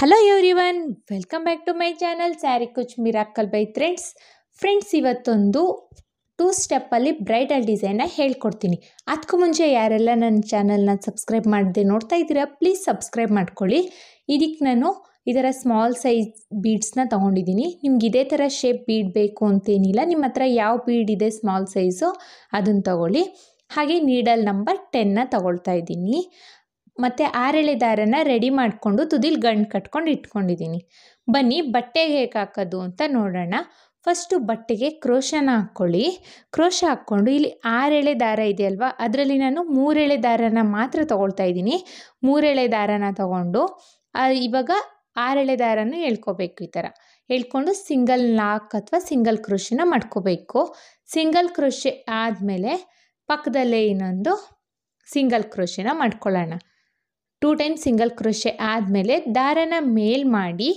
Hello everyone, welcome back to my channel sari ಕುಚ್ miracle by friends ಇವತ್ತೊಂದು 2 ಸ್ಟೆಪ್ಪಲ್ಲಿ bridal ಡಿಸೈನ್ನ ಹೇಳ್ಕೊಡ್ತೀನಿ. ಅದಕ್ಕೂ ಮುಂಚೆ ಯಾರೆಲ್ಲ ನನ್ನ ಚಾನಲ್ನ ಸಬ್ಸ್ಕ್ರೈಬ್ ಮಾಡದೆ ನೋಡ್ತಾ ಇದ್ದೀರಾ, ಪ್ಲೀಸ್ ಸಬ್ಸ್ಕ್ರೈಬ್ ಮಾಡ್ಕೊಳ್ಳಿ. ಇದಕ್ಕೆ ನಾನು ಇದರ ಸ್ಮಾಲ್ ಸೈಜ್ ಬೀಡ್ಸ್ನ ತೊಗೊಂಡಿದ್ದೀನಿ. ನಿಮ್ಗೆ ಇದೇ ಥರ ಶೇಪ್ ಬೀಡ್ ಬೇಕು ಅಂತೇನಿಲ್ಲ, ನಿಮ್ಮ ಹತ್ರ ಯಾವ ಬೀಡ್ ಇದೆ ಸ್ಮಾಲ್ ಸೈಜು ಅದನ್ನು ತಗೊಳ್ಳಿ. ಹಾಗೆ ನೀಡಲ್ ನಂಬರ್ 10ನ ತಗೊಳ್ತಾ ಇದ್ದೀನಿ. ಮತ್ತು 6 ಎಳೆ ದಾರನ ರೆಡಿ ಮಾಡಿಕೊಂಡು ತುದಿಲಿ ಗಂಟು ಕಟ್ಕೊಂಡು ಇಟ್ಕೊಂಡಿದ್ದೀನಿ. ಬನ್ನಿ ಬಟ್ಟೆಗೆ ಹೇಗೆ ಹಾಕೋದು ಅಂತ ನೋಡೋಣ. ಫಸ್ಟು ಬಟ್ಟೆಗೆ ಕ್ರೋಶನ ಹಾಕ್ಕೊಳ್ಳಿ. ಕ್ರೋಶ ಹಾಕ್ಕೊಂಡು ಇಲ್ಲಿ 6 ಎಳೆ ದಾರ ಇದೆಯಲ್ವಾ, ಅದರಲ್ಲಿ ನಾನು 3 ಎಳೆ ದಾರನ ಮಾತ್ರ ತೊಗೊಳ್ತಾ ಇದ್ದೀನಿ. 3 ಎಳೆ ದಾರನ ತೊಗೊಂಡು ಇವಾಗ 6 ಎಳೆ ದಾರನ ಎಳ್ಕೊಬೇಕು. ಈ ಥರ ಎಳ್ಕೊಂಡು ಸಿಂಗಲ್ ನಾಕ್ ಅಥವಾ ಸಿಂಗಲ್ ಕ್ರೋಶನ ಮಾಡ್ಕೋಬೇಕು. ಸಿಂಗಲ್ ಕ್ರೋಶೆ ಆದಮೇಲೆ ಪಕ್ಕದಲ್ಲೇ ಇನ್ನೊಂದು ಸಿಂಗಲ್ ಕ್ರೋಶನ ಮಾಡ್ಕೊಳ್ಳೋಣ. 2 ಟೈಮ್ಸ್ ಸಿಂಗಲ್ ಕ್ರೋಶೆ ಆದಮೇಲೆ ದಾರನ ಮೇಲ್ ಮಾಡಿ,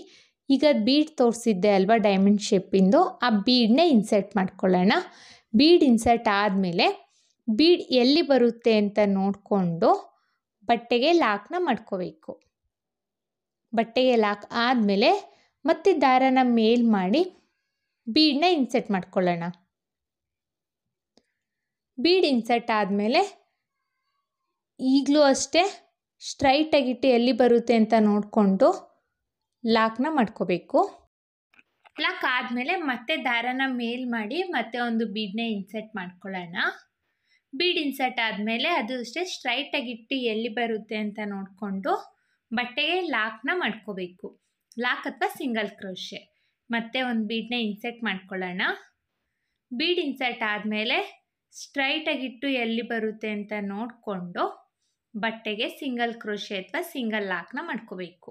ಈಗ ಬೀಡ್ ತೋರಿಸಿದ್ದೆ ಅಲ್ವಾ ಡೈಮಂಡ್ ಶೇಪಿಂದು, ಆ ಬೀಡನ್ನ ಇನ್ಸರ್ಟ್ ಮಾಡ್ಕೊಳ್ಳೋಣ. ಬೀಡ್ ಇನ್ಸರ್ಟ್ ಆದಮೇಲೆ ಬೀಡ್ ಎಲ್ಲಿ ಬರುತ್ತೆ ಅಂತ ನೋಡಿಕೊಂಡು ಬಟ್ಟೆಗೆ ಲಾಕ್ನ ಮಾಡ್ಕೋಬೇಕು. ಬಟ್ಟೆಗೆ ಲಾಕ್ ಆದಮೇಲೆ ಮತ್ತೆ ದಾರನ ಮೇಲ್ ಮಾಡಿ ಬೀಡನ್ನ ಇನ್ಸರ್ಟ್ ಮಾಡ್ಕೊಳ್ಳೋಣ. ಬೀಡ್ ಇನ್ಸರ್ಟ್ ಆದಮೇಲೆ ಈಗಲೂ ಅಷ್ಟೇ ಸ್ಟ್ರೈಟಾಗಿಟ್ಟು ಎಲ್ಲಿ ಬರುತ್ತೆ ಅಂತ ನೋಡಿಕೊಂಡು ಲಾಕ್ನ ಮಾಡ್ಕೋಬೇಕು. ಲಾಕ್ ಆದಮೇಲೆ ಮತ್ತೆ ದಾರನ ಮೇಲ್ ಮಾಡಿ ಮತ್ತೆ ಒಂದು ಬೀಡನ್ನ ಇನ್ಸರ್ಟ್ ಮಾಡ್ಕೊಳ್ಳೋಣ. ಬೀಡ್ ಇನ್ಸರ್ಟ್ ಆದಮೇಲೆ ಅದು ಅಷ್ಟೇ ಸ್ಟ್ರೈಟಾಗಿಟ್ಟು ಎಲ್ಲಿ ಬರುತ್ತೆ ಅಂತ ನೋಡಿಕೊಂಡು ಬಟ್ಟೆಗೆ ಲಾಕ್ನ ಮಾಡ್ಕೋಬೇಕು. ಲಾಕ್ ಅಥವಾ ಸಿಂಗಲ್ ಕ್ರೋಶೆ. ಮತ್ತೆ ಒಂದು ಬೀಡನ್ನ ಇನ್ಸರ್ಟ್ ಮಾಡ್ಕೊಳ್ಳೋಣ. ಬೀಡ್ ಇನ್ಸರ್ಟ್ ಆದಮೇಲೆ ಸ್ಟ್ರೈಟಾಗಿಟ್ಟು ಎಲ್ಲಿ ಬರುತ್ತೆ ಅಂತ ನೋಡಿಕೊಂಡು ಬಟ್ಟೆಗೆ ಸಿಂಗಲ್ ಕ್ರೋಶೆ ಅಥವಾ ಸಿಂಗಲ್ ಲಾಕ್ನ ಮಾಡ್ಕೋಬೇಕು.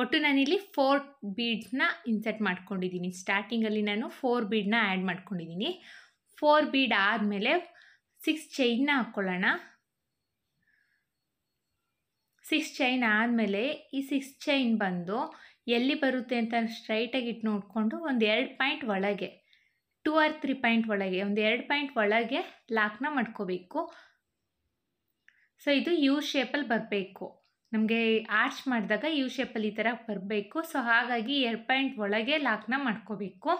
ಒಟ್ಟು ನಾನಿಲ್ಲಿ 4 ಬೀಡ್ಸ್ನ ಇನ್ಸರ್ಟ್ ಮಾಡ್ಕೊಂಡಿದ್ದೀನಿ. ಸ್ಟಾರ್ಟಿಂಗಲ್ಲಿ ನಾನು 4 ಬೀಡನ್ನ ಆ್ಯಡ್ ಮಾಡ್ಕೊಂಡಿದ್ದೀನಿ. 4 ಬೀಡ್ ಆದಮೇಲೆ 6 ಚೈನ್ನ ಹಾಕ್ಕೊಳ್ಳೋಣ. 6 ಚೈನ್ ಆದಮೇಲೆ ಈ 6 ಚೈನ್ ಬಂದು ಎಲ್ಲಿ ಬರುತ್ತೆ ಅಂತ ಸ್ಟ್ರೈಟಾಗಿ ಇಟ್ಟು ನೋಡಿಕೊಂಡು ಒಂದು 2 ಪಾಯಿಂಟ್ ಒಳಗೆ 2 or 3 ಪಾಯಿಂಟ್ ಒಳಗೆ ಒಂದು 2 ಪಾಯಿಂಟ್ ಒಳಗೆ ಲಾಕ್ನ ಮಾಡ್ಕೋಬೇಕು. ಸೊ ಇದು ಯು ಶೇಪಲ್ಲಿ ಬರಬೇಕು. ನಮಗೆ ಆರ್ಚ್ ಮಾಡಿದಾಗ ಯು ಶೇಪಲ್ಲಿ ಈ ಥರ ಬರಬೇಕು. ಸೊ ಹಾಗಾಗಿ 2 ಪಾಯಿಂಟ್ ಒಳಗೆ ಲಾಕ್ನ ಮಾಡ್ಕೋಬೇಕು.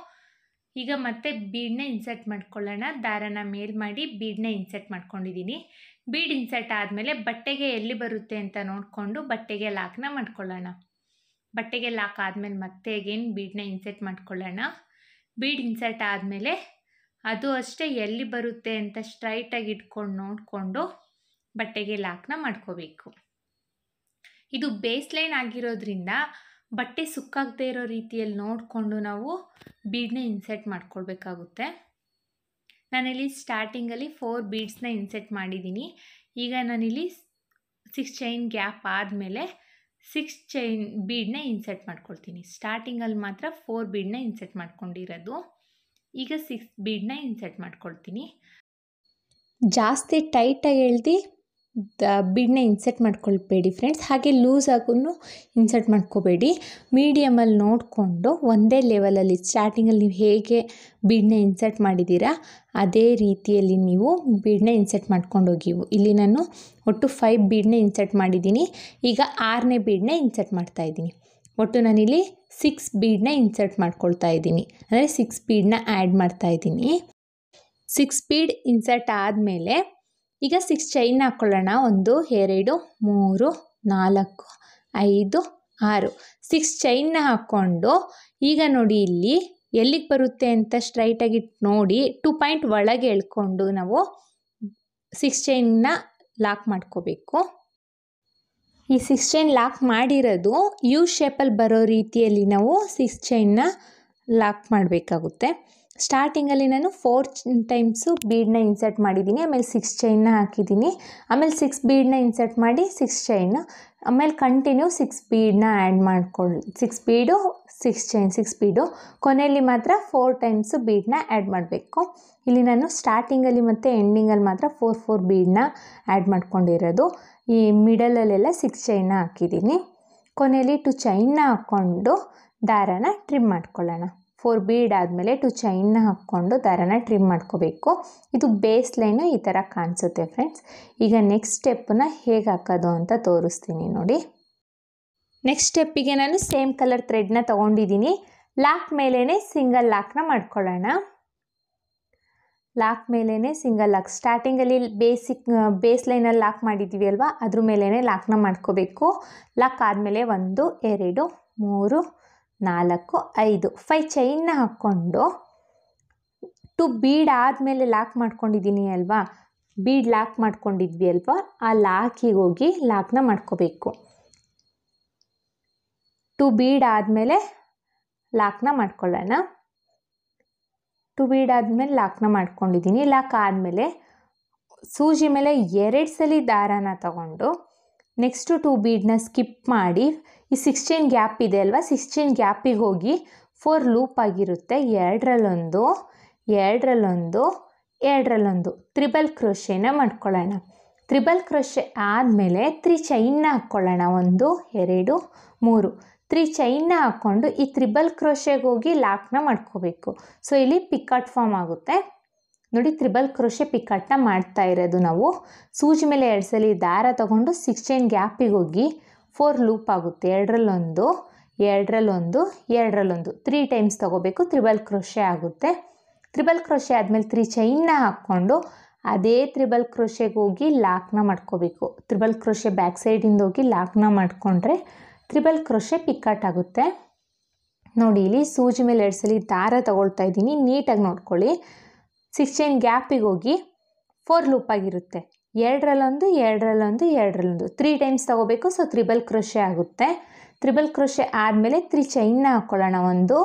ಈಗ ಮತ್ತೆ ಬೀಡನ್ನ ಇನ್ಸರ್ಟ್ ಮಾಡ್ಕೊಳ್ಳೋಣ. ದಾರನ ಮೇಲ್ ಮಾಡಿ ಬೀಡನ್ನ ಇನ್ಸರ್ಟ್ ಮಾಡ್ಕೊಂಡಿದ್ದೀನಿ. ಬೀಡ್ ಇನ್ಸರ್ಟ್ ಆದಮೇಲೆ ಬಟ್ಟೆಗೆ ಎಲ್ಲಿ ಬರುತ್ತೆ ಅಂತ ನೋಡಿಕೊಂಡು ಬಟ್ಟೆಗೆ ಲಾಕ್ನ ಮಾಡ್ಕೊಳ್ಳೋಣ. ಬಟ್ಟೆಗೆ ಲಾಕ್ ಆದಮೇಲೆ ಮತ್ತೆ ಅಗೇನ್ ಬೀಡನ್ನ ಇನ್ಸರ್ಟ್ ಮಾಡ್ಕೊಳ್ಳೋಣ. ಬೀಡ್ ಇನ್ಸರ್ಟ್ ಆದಮೇಲೆ ಅದು ಅಷ್ಟೇ ಎಲ್ಲಿ ಬರುತ್ತೆ ಅಂತ ಸ್ಟ್ರೈಟಾಗಿ ಇಟ್ಕೊಂಡು ನೋಡಿಕೊಂಡು ಬಟ್ಟೆಗೆ ಲಾಕ್ನ ಮಾಡ್ಕೋಬೇಕು. ಇದು ಬೇಸ್ ಲೈನ್ ಆಗಿರೋದ್ರಿಂದ ಬಟ್ಟೆ ಸುಕ್ಕಾಗದೇ ಇರೋ ರೀತಿಯಲ್ಲಿ ನೋಡಿಕೊಂಡು ನಾವು ಬೀಡನ್ನ ಇನ್ಸರ್ಟ್ ಮಾಡ್ಕೊಳ್ಬೇಕಾಗುತ್ತೆ. ನಾನಿಲ್ಲಿ ಸ್ಟಾರ್ಟಿಂಗಲ್ಲಿ 4 ಬೀಡ್ಸ್ನ ಇನ್ಸರ್ಟ್ ಮಾಡಿದ್ದೀನಿ. ಈಗ ನಾನಿಲ್ಲಿ 6 ಚೈನ್ ಗ್ಯಾಪ್ ಆದಮೇಲೆ 6 ಚೈನ್ ಬೀಡನ್ನ ಇನ್ಸರ್ಟ್ ಮಾಡ್ಕೊಳ್ತೀನಿ. ಸ್ಟಾರ್ಟಿಂಗಲ್ಲಿ ಮಾತ್ರ 4 ಬೀಡನ್ನ ಇನ್ಸರ್ಟ್ ಮಾಡ್ಕೊಂಡಿರೋದು. ಈಗ 6 ಬೀಡನ್ನ ಇನ್ಸರ್ಟ್ ಮಾಡ್ಕೊಳ್ತೀನಿ. ಜಾಸ್ತಿ ಟೈಟಾಗಿ ಎಳ್ದು ಬೀಡನ್ನ ಇನ್ಸರ್ಟ್ ಮಾಡ್ಕೊಳ್ಬೇಡಿ ಫ್ರೆಂಡ್ಸ್. ಹಾಗೆ ಲೂಸ್ ಆಗೂ ಇನ್ಸರ್ಟ್ ಮಾಡ್ಕೋಬೇಡಿ. ಮೀಡಿಯಮಲ್ಲಿ ನೋಡಿಕೊಂಡು ಒಂದೇ ಲೆವೆಲಲ್ಲಿ ಸ್ಟಾರ್ಟಿಂಗಲ್ಲಿ ನೀವು ಹೇಗೆ ಬೀಡನ್ನ ಇನ್ಸರ್ಟ್ ಮಾಡಿದ್ದೀರಾ ಅದೇ ರೀತಿಯಲ್ಲಿ ನೀವು ಬೀಡನ್ನ ಇನ್ಸರ್ಟ್ ಮಾಡ್ಕೊಂಡು ಹೋಗಿ. ಇಲ್ಲಿ ನಾನು ಒಟ್ಟು 5 ಬೀಡನ್ನ ಇನ್ಸರ್ಟ್ ಮಾಡಿದ್ದೀನಿ. ಈಗ 6ನೇ ಬೀಡನ್ನ ಇನ್ಸರ್ಟ್ ಮಾಡ್ತಾಯಿದ್ದೀನಿ. ಒಟ್ಟು ನಾನಿಲ್ಲಿ 6 ಬೀಡನ್ನ ಇನ್ಸರ್ಟ್ ಮಾಡ್ಕೊಳ್ತಾ ಇದ್ದೀನಿ, ಅಂದರೆ 6 ಬೀಡನ್ನ ಆ್ಯಡ್ ಮಾಡ್ತಾಯಿದ್ದೀನಿ. 6 ಬೀಡ್ ಇನ್ಸರ್ಟ್ ಆದಮೇಲೆ ಈಗ 6 ಚೈನ್ ಹಾಕ್ಕೊಳ್ಳೋಣ. 1 2 3 4 5 6 6 ಚೈನ್ನ ಹಾಕ್ಕೊಂಡು ಈಗ ನೋಡಿ ಇಲ್ಲಿ ಎಲ್ಲಿಗೆ ಬರುತ್ತೆ ಅಂತ ಸ್ಟ್ರೈಟಾಗಿ ನೋಡಿ 2 ಪಾಯಿಂಟ್ ಒಳಗೆ ಎಳ್ಕೊಂಡು ನಾವು 6 ಚೈನ್ನ ಲಾಕ್ ಮಾಡ್ಕೋಬೇಕು. ಈ 6 ಚೈನ್ ಲಾಕ್ ಮಾಡಿರೋದು ಯು ಶೇಪಲ್ಲಿ ಬರೋ ರೀತಿಯಲ್ಲಿ ನಾವು 6 ಚೈನ್ನ ಲಾಕ್ ಮಾಡಬೇಕಾಗುತ್ತೆ. ಸ್ಟಾರ್ಟಿಂಗಲ್ಲಿ ನಾನು 4 ಟೈಮ್ಸು ಬೀಡನ್ನ ಇನ್ಸರ್ಟ್ ಮಾಡಿದ್ದೀನಿ, ಆಮೇಲೆ 6 ಚೈನ್ನ ಹಾಕಿದ್ದೀನಿ, ಆಮೇಲೆ 6 ಬೀಡನ್ನ ಇನ್ಸರ್ಟ್ ಮಾಡಿ 6 ಚೈನ್, ಆಮೇಲೆ ಕಂಟಿನ್ಯೂ 6 ಬೀಡನ್ನ ಆ್ಯಡ್ ಮಾಡ್ಕೊಳ್ಳಿ. 6 ಬೀಡು 6 ಚೈನ್ 6 ಬೀಡು, ಕೊನೆಯಲ್ಲಿ ಮಾತ್ರ 4 ಟೈಮ್ಸು ಬೀಡನ್ನ ಆ್ಯಡ್ ಮಾಡಬೇಕು. ಇಲ್ಲಿ ನಾನು ಸ್ಟಾರ್ಟಿಂಗಲ್ಲಿ ಮತ್ತು ಎಂಡಿಂಗಲ್ಲಿ ಮಾತ್ರ 4 ಬೀಡನ್ನ ಆ್ಯಡ್ ಮಾಡ್ಕೊಂಡಿರೋದು. ಈ ಮಿಡಲಲ್ಲೆಲ್ಲ 6 ಚೈನ್ನ ಹಾಕಿದ್ದೀನಿ. ಕೊನೆಯಲ್ಲಿ 2 ಚೈನ್ನ ಹಾಕ್ಕೊಂಡು ದಾರನ ಟ್ರಿಮ್ ಮಾಡ್ಕೊಳ್ಳೋಣ. 4 ಬೀಡ್ ಆದಮೇಲೆ 2 ಚೈನ್ನ ಹಾಕ್ಕೊಂಡು ದಾರನ ಟ್ರಿಮ್ ಮಾಡ್ಕೋಬೇಕು. ಇದು ಬೇಸ್ ಲೈನು ಈ ಥರ ಕಾಣಿಸುತ್ತೆ ಫ್ರೆಂಡ್ಸ್. ಈಗ ನೆಕ್ಸ್ಟ್ ಸ್ಟೆಪ್ಪನ್ನ ಹೇಗೆ ಹಾಕೋದು ಅಂತ ತೋರಿಸ್ತೀನಿ ನೋಡಿ. ನೆಕ್ಸ್ಟ್ ಸ್ಟೆಪ್ಪಿಗೆ ನಾನು ಸೇಮ್ ಕಲರ್ ಥ್ರೆಡ್ನ ತೊಗೊಂಡಿದ್ದೀನಿ. ಲಾಕ್ ಮೇಲೇ ಸಿಂಗಲ್ ಲಾಕ್ನ ಮಾಡ್ಕೊಳ್ಳೋಣ. ಲಾಕ್ ಮೇಲೇ ಸಿಂಗಲ್ ಲಾಕ್, ಸ್ಟಾರ್ಟಿಂಗಲ್ಲಿ ಬೇಸ್ ಲೈನಲ್ಲಿ ಲಾಕ್ ಮಾಡಿದ್ದೀವಿ ಅಲ್ವಾ, ಅದ್ರ ಮೇಲೇ ಲಾಕ್ನ ಮಾಡ್ಕೋಬೇಕು. ಲಾಕ್ ಆದಮೇಲೆ 1 2 3 4 5 5 ಚೈನ್ನ ಹಾಕ್ಕೊಂಡು 2 ಬೀಡ್ ಆದಮೇಲೆ ಲಾಕ್ ಮಾಡ್ಕೊಂಡಿದ್ದೀನಿ ಅಲ್ವಾ, ಬೀಡ್ ಲಾಕ್ ಮಾಡ್ಕೊಂಡಿದ್ವಿ ಅಲ್ವಾ, ಆ ಲಾಕಿಗೆ ಹೋಗಿ ಲಾಕ್ನ ಮಾಡ್ಕೋಬೇಕು. 2 ಬೀಡ್ ಆದಮೇಲೆ ಲಾಕ್ನ ಮಾಡ್ಕೊಳ್ಳೋಣ. 2 ಬೀಡ್ ಆದಮೇಲೆ ಲಾಕ್ನ ಮಾಡ್ಕೊಂಡಿದ್ದೀನಿ. ಲಾಕ್ ಆದಮೇಲೆ ಸೂಜಿ ಮೇಲೆ 2 ಸಲ ದಾರಾನ ತಗೊಂಡು ನೆಕ್ಸ್ಟು 2 ಬೀಡನ್ನ ಸ್ಕಿಪ್ ಮಾಡಿ ಈ 16 ಗ್ಯಾಪ್ ಇದೆ ಅಲ್ವಾ, 16 ಗ್ಯಾಪಿಗೆ ಹೋಗಿ 4 ಲೂಪ್ ಆಗಿರುತ್ತೆ. 2ರಲ್ಲಿ 2ರಲ್ಲಿ 2ರಲ್ಲಿ ತ್ರಿಬಲ್ ಕ್ರೋಶೆನ ಮಾಡ್ಕೊಳ್ಳೋಣ. ತ್ರಿಬಲ್ ಕ್ರೋಶೆ ಆದಮೇಲೆ 3 ಚೈನ್ನ ಹಾಕ್ಕೊಳ್ಳೋಣ. 1 2 3 3 ಚೈನ್ನ ಹಾಕ್ಕೊಂಡು ಈ ತ್ರಿಬಲ್ ಕ್ರೋಶೆಗೆ ಹೋಗಿ ಲಾಕ್ನ ಮಾಡ್ಕೋಬೇಕು. ಸೊ ಇಲ್ಲಿ ಪಿಕಾಟ್ ಫಾರ್ಮ್ ಆಗುತ್ತೆ ನೋಡಿ. ತ್ರಿಬಲ್ ಕ್ರೋಶೆ ಪಿಕಾಟ್ನ ಮಾಡ್ತಾ ಇರೋದು ನಾವು. ಸೂಜಿ ಮೇಲೆ 2 ಸಲ ದಾರ ತಗೊಂಡು 16 ಗ್ಯಾಪಿಗೆ ಹೋಗಿ 4 ಲೂಪ್ ಆಗುತ್ತೆ. 2ರಲ್ಲಿ 2ರಲ್ಲಿ 2ರಲ್ಲಿ 3 ಟೈಮ್ಸ್ ತೊಗೋಬೇಕು, ತ್ರಿಬಲ್ ಕ್ರೋಶೆ ಆಗುತ್ತೆ. ತ್ರಿಬಲ್ ಕ್ರೋಶೆ ಆದಮೇಲೆ 3 ಚೈನ್ನ ಹಾಕ್ಕೊಂಡು ಅದೇ ತ್ರಿಬಲ್ ಕ್ರೋಶೆಗೆ ಹೋಗಿ ಲಾಕ್ನ ಮಾಡ್ಕೋಬೇಕು. ತ್ರಿಬಲ್ ಕ್ರೋಶೆ ಬ್ಯಾಕ್ ಸೈಡಿಂದ ಹೋಗಿ ಲಾಕ್ನ ಮಾಡಿಕೊಂಡ್ರೆ ತ್ರಿಬಲ್ ಕ್ರೋಶೆ ಪಿಕಾಟ್ ಆಗುತ್ತೆ ನೋಡಿ. ಇಲ್ಲಿ ಸೂಜಿ ಮೇಲೆ 2 ಸಲ ದಾರ ತಗೊಳ್ತಾ ಇದ್ದೀನಿ, ನೀಟಾಗಿ ನೋಡ್ಕೊಳ್ಳಿ. 16 ಗ್ಯಾಪಿಗೆ ಹೋಗಿ 4 ಲೂಪ್ ಆಗಿರುತ್ತೆ. 2ರಲ್ಲಿ 2ರಲ್ಲಿ 2ರಲ್ಲಿ 3 ಟೈಮ್ಸ್ ತೊಗೋಬೇಕು. ಸೊ ತ್ರಿಬಲ್ ಕ್ರೋಶೆ ಆಗುತ್ತೆ. ತ್ರಿಬಲ್ ಕ್ರೋಶೆ ಆದಮೇಲೆ 3 ಚೈನ್ನ ಹಾಕ್ಕೊಳ್ಳೋಣ. 1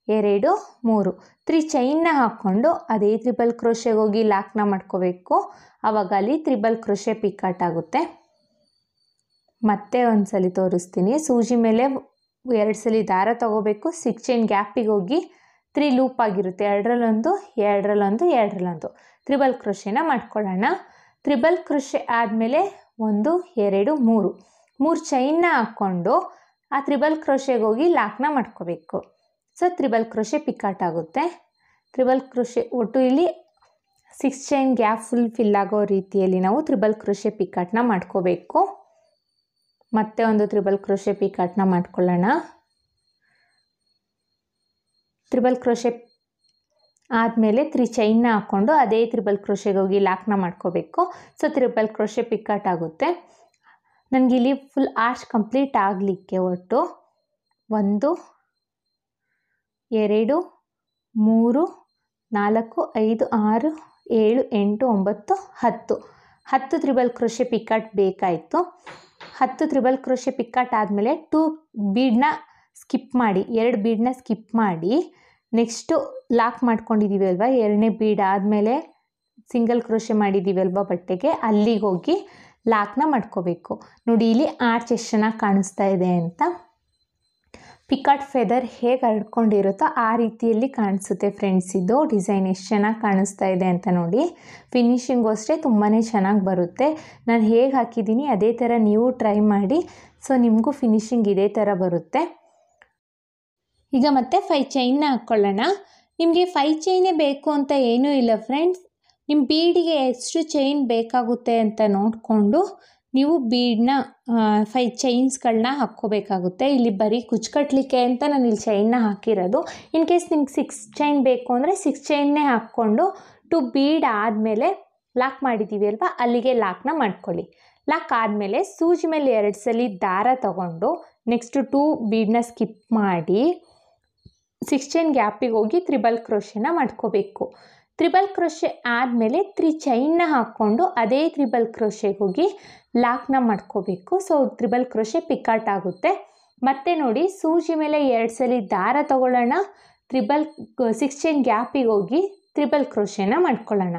2 3 3 ಚೈನ್ನ ಹಾಕ್ಕೊಂಡು ಅದೇ ತ್ರಿಬಲ್ ಕ್ರೋಶೆಗೆ ಹೋಗಿ ಲಾಕ್ನ ಮಾಡ್ಕೋಬೇಕು. ಆವಾಗ ಅಲ್ಲಿ ತ್ರಿಬಲ್ ಕ್ರೋಶೆ ಪಿಕಾಟ್ ಆಗುತ್ತೆ. ಮತ್ತೆ ಒಂದು ಸಲ ತೋರಿಸ್ತೀನಿ. ಸೂಜಿ ಮೇಲೆ 2 ಸಲ ದಾರ ತೊಗೋಬೇಕು. 16 ಗ್ಯಾಪಿಗೆ ಹೋಗಿ 3 ಲೂಪ್ ಆಗಿರುತ್ತೆ. 2ರಲ್ಲಿ 2ರಲ್ಲಿ 2ರಲ್ಲಿ ತ್ರಿಬಲ್ ಕ್ರೋಶೆನ ಮಾಡ್ಕೊಳ್ಳೋಣ. ತ್ರಿಬಲ್ ಕ್ರೋಶೆ ಆದಮೇಲೆ 1 2 3 ಚೈನ್ನ ಹಾಕ್ಕೊಂಡು ಆ ತ್ರಿಬಲ್ ಕ್ರೋಶೆಗೆ ಹೋಗಿ ಲಾಕ್ನ ಮಾಡ್ಕೋಬೇಕು. ಸೊ ತ್ರಿಬಲ್ ಕ್ರೋಶೆ ಪಿಕಾಟ್ ಆಗುತ್ತೆ. ತ್ರಿಬಲ್ ಕ್ರೋಶೆ ಒಟ್ಟು ಇಲ್ಲಿ 6 ಚೈನ್ ಗ್ಯಾಪ್ ಫಿಲ್ ಆಗೋ ರೀತಿಯಲ್ಲಿ ನಾವು ತ್ರಿಬಲ್ ಕ್ರೋಶೆ ಪಿಕಾಟ್ನ ಮಾಡ್ಕೋಬೇಕು. ಮತ್ತೆ ಒಂದು ತ್ರಿಬಲ್ ಕ್ರೋಶೆ ಪಿಕಾಟ್ನ ಮಾಡ್ಕೊಳ್ಳೋಣ. ತ್ರಿಬಲ್ ಕ್ರೋಶೆ ಆದಮೇಲೆ 3 ಚೈನ್ನ ಹಾಕ್ಕೊಂಡು ಅದೇ ತ್ರಿಬಲ್ ಕ್ರೋಶೆಗೆ ಹೋಗಿ ಲಾಕ್ನ ಮಾಡ್ಕೋಬೇಕು. ಸೊ ತ್ರಿಬಲ್ ಕ್ರೋಶೆ ಪಿಕಾಟ್ ಆಗುತ್ತೆ. ನನಗಿಲ್ಲಿ ಫುಲ್ ಆರ್ಚ್ ಕಂಪ್ಲೀಟ್ ಆಗಲಿಕ್ಕೆ ಒಟ್ಟು 1 2 3 4 5 6 7 8 9 10 ತ್ರಿಬಲ್ ಕ್ರೋಶೆ ಪಿಕಾಟ್ ಬೇಕಾಯಿತು. 10 ತ್ರಿಬಲ್ ಕ್ರೋಶೆ ಪಿಕಾಟ್ ಆದಮೇಲೆ 2 ಬೀಡನ್ನ ಸ್ಕಿಪ್ ಮಾಡಿ 2 ಬೀಡನ್ನ ಸ್ಕಿಪ್ ಮಾಡಿ ನೆಕ್ಸ್ಟು ಲಾಕ್ ಮಾಡ್ಕೊಂಡಿದ್ದೀವಿ ಅಲ್ವಾ, 2ನೇ ಬೀಡ್ ಆದಮೇಲೆ ಸಿಂಗಲ್ ಕ್ರೋಶೆ ಮಾಡಿದ್ದೀವಿ ಅಲ್ವಾ ಬಟ್ಟೆಗೆ, ಅಲ್ಲಿಗೆ ಹೋಗಿ ಲಾಕ್ನ ಮಾಡ್ಕೋಬೇಕು. ನೋಡಿ ಇಲ್ಲಿ ಆರ್ಚ್ ಎಷ್ಟು ಚೆನ್ನಾಗಿ ಕಾಣಿಸ್ತಾ ಇದೆ ಅಂತ. ಪಿಕಾಟ್ ಫೆದರ್ ಹೇಗೆ ಹರಡ್ಕೊಂಡಿರುತ್ತೋ ಆ ರೀತಿಯಲ್ಲಿ ಕಾಣಿಸುತ್ತೆ ಫ್ರೆಂಡ್ಸ್. ಇದು ಡಿಸೈನ್ ಎಷ್ಟು ಚೆನ್ನಾಗಿ ಕಾಣಿಸ್ತಾ ಇದೆ ಅಂತ ನೋಡಿ. ಫಿನಿಶಿಂಗು ಅಷ್ಟೇ ತುಂಬಾ ಚೆನ್ನಾಗಿ ಬರುತ್ತೆ. ನಾನು ಹೇಗೆ ಹಾಕಿದ್ದೀನಿ ಅದೇ ಥರ ನೀವು ಟ್ರೈ ಮಾಡಿ. ಸೊ ನಿಮಗೂ ಫಿನಿಶಿಂಗ್ ಇದೇ ಥರ ಬರುತ್ತೆ. ಈಗ ಮತ್ತೆ 5 ಚೈನ್ನ ಹಾಕ್ಕೊಳ್ಳೋಣ. ನಿಮಗೆ 5 ಚೈನೇ ಬೇಕು ಅಂತ ಏನೂ ಇಲ್ಲ ಫ್ರೆಂಡ್ಸ್. ನಿಮ್ಮ ಬೀಡಿಗೆ ಎಷ್ಟು ಚೈನ್ ಬೇಕಾಗುತ್ತೆ ಅಂತ ನೋಡಿಕೊಂಡು ನೀವು ಬೀಡನ್ನ 5 ಚೈನ್ಸ್ಗಳನ್ನ ಹಾಕ್ಕೋಬೇಕಾಗುತ್ತೆ. ಇಲ್ಲಿ ಬರೀ ಕುಚ್ಕಟ್ಲಿಕ್ಕೆ ಅಂತ ನಾನು ಇಲ್ಲಿ ಚೈನ್ನ ಹಾಕಿರೋದು. ಇನ್ ಕೇಸ್ ನಿಮ್ಗೆ 6 ಚೈನ್ ಬೇಕು ಅಂದರೆ 6 ಚೈನ್ನೇ ಹಾಕ್ಕೊಂಡು 2 ಬೀಡ್ ಆದಮೇಲೆ ಲಾಕ್ ಮಾಡಿದ್ದೀವಿ ಅಲ್ವಾ, ಅಲ್ಲಿಗೆ ಲಾಕ್ನ ಮಾಡ್ಕೊಳ್ಳಿ. ಲಾಕ್ ಆದಮೇಲೆ ಸೂಜಿ ಮೇಲೆ 2 ಸಲ ದಾರ ತಗೊಂಡು ನೆಕ್ಸ್ಟು 2 ಬೀಡನ್ನ ಸ್ಕಿಪ್ ಮಾಡಿ 16 ಗ್ಯಾಪಿಗೆ ಹೋಗಿ ತ್ರಿಬಲ್ ಕ್ರೋಶೆನ ಮಾಡ್ಕೋಬೇಕು. ತ್ರಿಬಲ್ ಕ್ರೋಶೆ ಆದಮೇಲೆ 3 ಚೈನ್ನ ಹಾಕ್ಕೊಂಡು ಅದೇ ತ್ರಿಬಲ್ ಕ್ರೋಶೆಗೆ ಹೋಗಿ ಲಾಕ್ನ ಮಾಡ್ಕೋಬೇಕು. ಸೊ ತ್ರಿಬಲ್ ಕ್ರೋಶೆ ಪಿಕಾಟ್ ಆಗುತ್ತೆ. ಮತ್ತೆ ನೋಡಿ ಸೂಜಿ ಮೇಲೆ 2 ಸಲ ದಾರ ತಗೊಳ್ಳೋಣ. 16 ಗ್ಯಾಪಿಗೆ ಹೋಗಿ ತ್ರಿಬಲ್ ಕ್ರೋಶೆನ ಮಾಡ್ಕೊಳ್ಳೋಣ.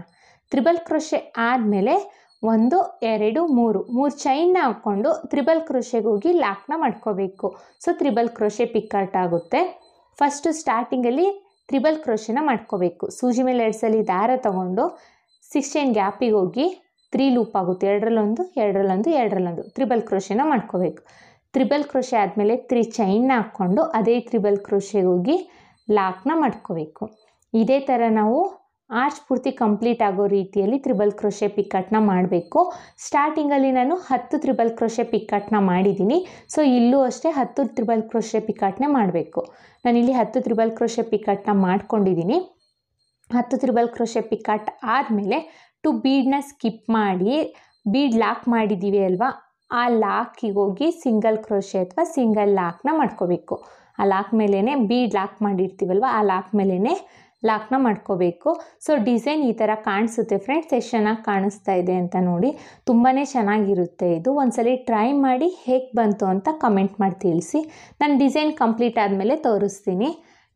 ತ್ರಿಬಲ್ ಕ್ರೋಶೆ ಆದಮೇಲೆ 1 2 3 ಚೈನ್ನ ಹಾಕ್ಕೊಂಡು ತ್ರಿಬಲ್ ಕ್ರೋಶೆಗೆ ಹೋಗಿ ಲಾಕ್ನ ಮಾಡ್ಕೋಬೇಕು. ಸೊ ತ್ರಿಬಲ್ ಕ್ರೋಶೆ ಪಿಕಾಟ್ ಆಗುತ್ತೆ. ಫಸ್ಟು ಸ್ಟಾರ್ಟಿಂಗಲ್ಲಿ ತ್ರಿಬಲ್ ಕ್ರೋಶೆನ ಮಾಡ್ಕೋಬೇಕು. ಸೂಜಿ ಮೇಲೆ 2 ಸಲ ದಾರ ತಗೊಂಡು 16 ಗ್ಯಾಪಿಗೆ ಹೋಗಿ 3 ಲೂಪ್ ಆಗುತ್ತೆ. 2ರಲ್ಲಿ 2ರಲ್ಲಿ 2ರಲ್ಲಿ ತ್ರಿಬಲ್ ಕ್ರೋಶೆನ ಮಾಡ್ಕೋಬೇಕು. ತ್ರಿಬಲ್ ಕ್ರೋಶೆ ಆದಮೇಲೆ 3 ಚೈನ್ನ ಹಾಕ್ಕೊಂಡು ಅದೇ ತ್ರಿಬಲ್ ಕ್ರೋಶೆಗೆ ಹೋಗಿ ಲಾಕ್ನ ಮಾಡ್ಕೋಬೇಕು. ಇದೇ ಥರ ನಾವು ಆರ್ಚ್ ಪೂರ್ತಿ ಕಂಪ್ಲೀಟ್ ಆಗೋ ರೀತಿಯಲ್ಲಿ ತ್ರಿಬಲ್ ಕ್ರೋಶೆ ಪಿಕ್ಕಟ್ನ ಮಾಡಬೇಕು. ಸ್ಟಾರ್ಟಿಂಗಲ್ಲಿ ನಾನು 10 ತ್ರಿಬಲ್ ಕ್ರೋಶೆ ಪಿಕ್ಕಟ್ನ ಮಾಡಿದ್ದೀನಿ. ಸೊ ಇಲ್ಲೂ ಅಷ್ಟೇ 10 ತ್ರಿಬಲ್ ಕ್ರೋಶೆ ಪಿಕ್ಕಟ್ನೇ ಮಾಡಬೇಕು. ನಾನಿಲ್ಲಿ 10 ತ್ರಿಬಲ್ ಕ್ರೋಶೆ ಪಿಕ್ಕಟ್ನ ಮಾಡ್ಕೊಂಡಿದ್ದೀನಿ. 10 ತ್ರಿಬಲ್ ಕ್ರೋಶೆ ಪಿಕ್ಕಟ್ ಆದಮೇಲೆ 2 ಬೀಡನ್ನ ಸ್ಕಿಪ್ ಮಾಡಿ ಬೀಡ್ ಲಾಕ್ ಮಾಡಿದ್ದೀವಿ ಅಲ್ವಾ, ಆ ಲಾಕಿಗೆ ಹೋಗಿ ಸಿಂಗಲ್ ಕ್ರೋಶೆ ಅಥವಾ ಸಿಂಗಲ್ ಲಾಕ್ನ ಮಾಡ್ಕೋಬೇಕು. ಆ ಲಾಕ್ ಮೇಲೇ ಬೀಡ್ ಲಾಕ್ ಮಾಡಿರ್ತೀವಲ್ವ, ಆ ಲಾಕ್ ಮೇಲೇ ಲಾಕ್ನ ಮಾಡ್ಕೋಬೇಕು. ಸೊ ಡಿಸೈನ್ ಈ ಥರ ಕಾಣಿಸುತ್ತೆ ಫ್ರೆಂಡ್ಸ್. ಎಷ್ಟು ಚೆನ್ನಾಗಿ ಕಾಣಿಸ್ತಾ ಇದೆ ಅಂತ ನೋಡಿ. ತುಂಬಾ ಚೆನ್ನಾಗಿರುತ್ತೆ ಇದು. ಒಂದ್ಸಲಿ ಟ್ರೈ ಮಾಡಿ ಹೇಗೆ ಬಂತು ಅಂತ ಕಮೆಂಟ್ ಮಾಡಿ ತಿಳಿಸಿ. ನಾನು ಡಿಸೈನ್ ಕಂಪ್ಲೀಟ್ ಆದಮೇಲೆ ತೋರಿಸ್ತೀನಿ.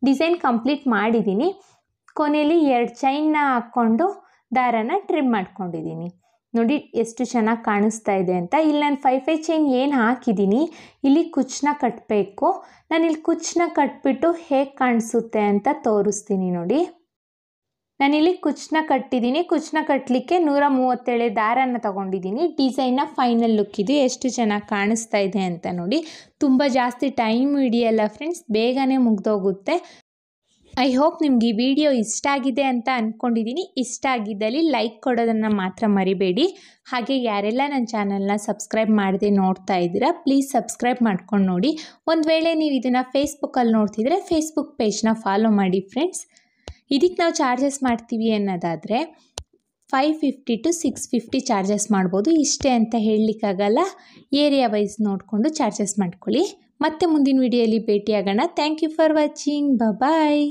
ಡಿಸೈನ್ ಕಂಪ್ಲೀಟ್ ಮಾಡಿದ್ದೀನಿ. ಕೊನೆಯಲ್ಲಿ 2 ಚೈನ್ನ ಹಾಕ್ಕೊಂಡು ದಾರನ ಟ್ರಿಮ್ ಮಾಡ್ಕೊಂಡಿದ್ದೀನಿ. ನೋಡಿ ಎಷ್ಟು ಚೆನ್ನಾಗಿ ಕಾಣಿಸ್ತಾ ಇದೆ ಅಂತ. ಇಲ್ಲಿ ನಾನು 5 ಚೈನ್ ಏನು ಹಾಕಿದ್ದೀನಿ, ಇಲ್ಲಿ ಕುಚ್ಚನ್ನ ಕಟ್ಟಬೇಕು. ನಾನಿಲ್ಲಿ ಕುಚ್ಚನ್ನ ಕಟ್ಬಿಟ್ಟು ಹೇಗೆ ಕಾಣಿಸುತ್ತೆ ಅಂತ ತೋರಿಸ್ತೀನಿ ನೋಡಿ. ನಾನಿಲ್ಲಿ ಕುಚ್ಚನ್ನ ಕಟ್ಟಿದ್ದೀನಿ. ಕುಚ್ಚನ್ನ ಕಟ್ಟಲಿಕ್ಕೆ 137 ದಾರನ ತೊಗೊಂಡಿದ್ದೀನಿ. ಡಿಸೈನ್ನ ಫೈನಲ್ ಲುಕ್ ಇದು. ಎಷ್ಟು ಚೆನ್ನಾಗಿ ಕಾಣಿಸ್ತಾ ಇದೆ ಅಂತ ನೋಡಿ. ತುಂಬ ಜಾಸ್ತಿ ಟೈಮ್ ಹಿಡಿಯಲ್ಲ ಫ್ರೆಂಡ್ಸ್, ಬೇಗನೆ ಮುಗ್ದೋಗುತ್ತೆ. ಐ ಹೋಪ್ ನಿಮ್ಗೆ ಈ ವಿಡಿಯೋ ಇಷ್ಟ ಆಗಿದೆ ಅಂತ ಅಂದ್ಕೊಂಡಿದ್ದೀನಿ. ಇಷ್ಟ ಆಗಿದ್ದಲ್ಲಿ ಲೈಕ್ ಕೊಡೋದನ್ನು ಮಾತ್ರ ಮರಿಬೇಡಿ. ಹಾಗೆ ಯಾರೆಲ್ಲ ನನ್ನ ಚಾನಲ್ನ ಸಬ್ಸ್ಕ್ರೈಬ್ ಮಾಡದೆ ನೋಡ್ತಾ ಇದ್ದೀರಾ, ಪ್ಲೀಸ್ ಸಬ್ಸ್ಕ್ರೈಬ್ ಮಾಡ್ಕೊಂಡು ನೋಡಿ. ಒಂದು ವೇಳೆ ನೀವು ಇದನ್ನು ಫೇಸ್ಬುಕ್ಕಲ್ಲಿ ನೋಡ್ತಿದ್ರೆ ಫೇಸ್ಬುಕ್ ಪೇಜ್ನ ಫಾಲೋ ಮಾಡಿ ಫ್ರೆಂಡ್ಸ್. ಇದಕ್ಕೆ ನಾವು ಚಾರ್ಜಸ್ ಮಾಡ್ತೀವಿ ಅನ್ನೋದಾದರೆ 550 to 650 ಚಾರ್ಜಸ್ ಮಾಡ್ಬೋದು. ಇಷ್ಟೇ ಅಂತ ಹೇಳಲಿಕ್ಕಾಗಲ್ಲ, ಏರಿಯಾ ವೈಸ್ ನೋಡಿಕೊಂಡು ಚಾರ್ಜಸ್ ಮಾಡ್ಕೊಳ್ಳಿ. ಮತ್ತೆ ಮುಂದಿನ ವಿಡಿಯೋಲಿ ಭೇಟಿಯಾಗೋಣ. Thank you for watching. Bye.